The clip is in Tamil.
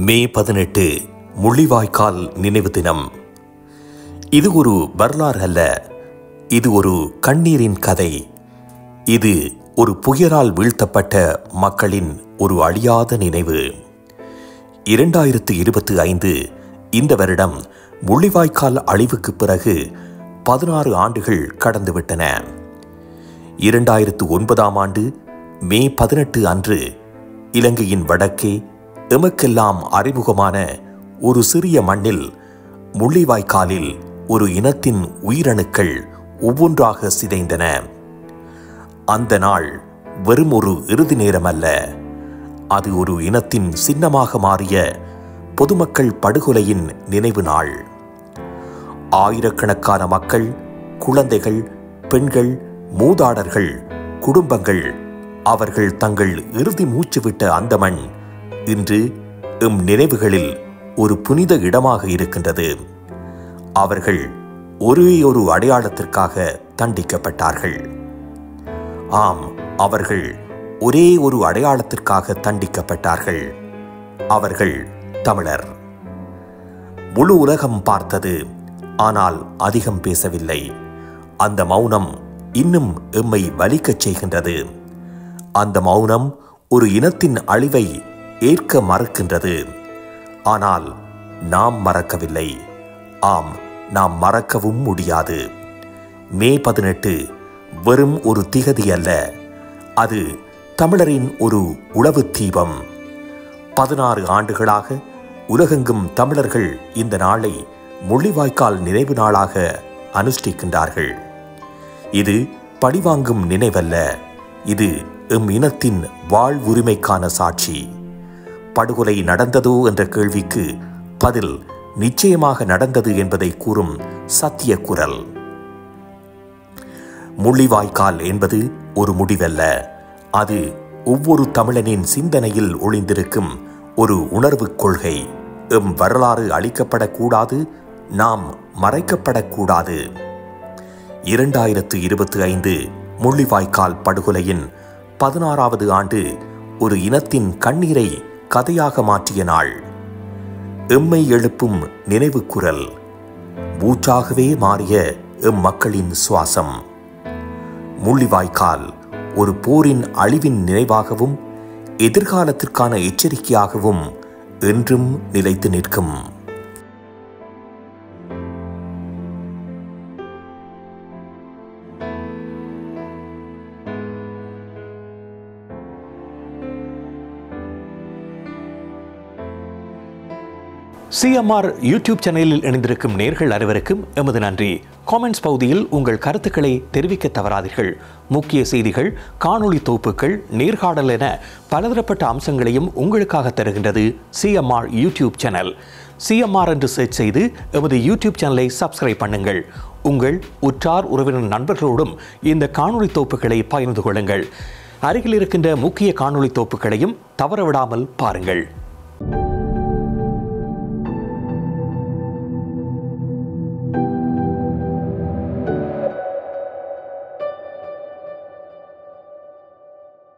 மே 18 முள்ளிவாய்க்கால் நினைவு தினம். இது ஒரு வரலாறு அல்ல, இது ஒரு கண்ணீரின் கதை. இது ஒரு புயலால் வீழ்த்தப்பட்ட மக்களின் ஒரு அழியாத நினைவு. 2025 இந்த வருடம் முள்ளிவாய்க்கால் அழிவுக்கு பிறகு 16 ஆண்டுகள் கடந்துவிட்டன. 2009 ஆண்டு மே 18 அன்று இலங்கையின் வடக்கே எமக்கெல்லாம் அறிமுகமான ஒரு சிறிய மண்ணில் முள்ளிவாய்க்காலில் ஒரு இனத்தின் உயிரணுக்கள் ஒவ்வொன்றாக சிதைந்தன. அந்த நாள் வெறும் ஒரு இறுதி நேரம் அல்ல, அது ஒரு இனத்தின் சின்னமாக மாறிய பொதுமக்கள் படுகொலையின் நினைவு நாள். ஆயிரக்கணக்கான மக்கள், குழந்தைகள், பெண்கள், மூதாடர்கள், குடும்பங்கள், அவர்கள் தங்கள் இறுதி மூச்சு விட்ட அந்த மண் இன்று எம் நினைவுகளில் ஒரு புனித இடமாக இருக்கின்றது. அவர்கள் ஒரே ஒரு அடையாளத்திற்காக தண்டிக்கப்பட்டார்கள். ஆம், அவர்கள் ஒரே ஒரு அடையாளத்திற்காக தண்டிக்கப்பட்டார்கள். அவர்கள் தமிழர். முழு உலகம் பார்த்தது, ஆனால் அதிகம் பேசவில்லை. அந்த மௌனம் இன்னும் எம்மை வலிக்கச் செய்கின்றது. அந்த மௌனம் ஒரு இனத்தின் அழிவை ஏற்க மறுக்கின்றது. ஆனால் நாம் மறக்கவில்லை. ஆம், நாம் மறக்கவும் முடியாது. மே 18 வெறும் ஒரு திகதி அல்ல, அது தமிழரின் ஒரு உளவு தீபம். 16 ஆண்டுகளாக உலகெங்கும் தமிழர்கள் இந்த நாளை முள்ளிவாய்க்கால் நினைவு நாளாக அனுஷ்டிக்கின்றார்கள். இது பழிவாங்கும் நினைவல்ல, இது எம் இனத்தின் வாழ்வுரிமைக்கான சாட்சி. படுகொலை நடந்ததோ என்ற கேள்விக்கு பதில் நிச்சயமாக நடந்தது என்பதை கூறும் சத்திய குரல். முள்ளிவாய்க்கால் என்பது ஒரு முடிவல்ல, அது ஒவ்வொரு தமிழனின் சிந்தனையில் ஒளிந்திருக்கும் ஒரு உணர்வு கொள்கை. எம் வரலாறு அழிக்கப்படக்கூடாது, நாம் மறைக்கப்படக்கூடாது. 2025 முள்ளிவாய்க்கால் படுகொலையின் 16வது ஆண்டு ஒரு இனத்தின் கண்ணீரை கதையாக மாற்றிய நாள். எம்மை எழுப்பும் நினைவு குரல், மூச்சாகவே மாறிய எம் மக்களின் சுவாசம். முள்ளிவாய்க்கால் ஒரு போரின் அழிவின் நினைவாகவும் எதிர்காலத்திற்கான எச்சரிக்கையாகவும் என்றும் நிலைத்து நிற்கும். CMR யூடியூப் சேனலில் இணைந்திருக்கும் நேர்கள் அனைவருக்கும் எமது நன்றி. காமெண்ட்ஸ் பகுதியில் உங்கள் கருத்துக்களை தெரிவிக்க தவறாதீர்கள். முக்கிய செய்திகள், காணொளி தொகுப்புகள், நேர்காணல் என பலதரப்பட்ட அம்சங்களையும் உங்களுக்காக தருகின்றது CMR யூடியூப் சேனல். CMR என்று சர்ச் செய்து எமது யூடியூப் சேனலை சப்ஸ்கிரைப் பண்ணுங்கள். உங்கள் உற்றார் உறவினர் நண்பர்களோடும் இந்த காணொளி தொகுப்புகளை பகிர்ந்து கொள்ளுங்கள். அருகில் இருக்கின்ற முக்கிய காணொளி தொகுப்புகளையும் தவறவிடாமல் பாருங்கள்.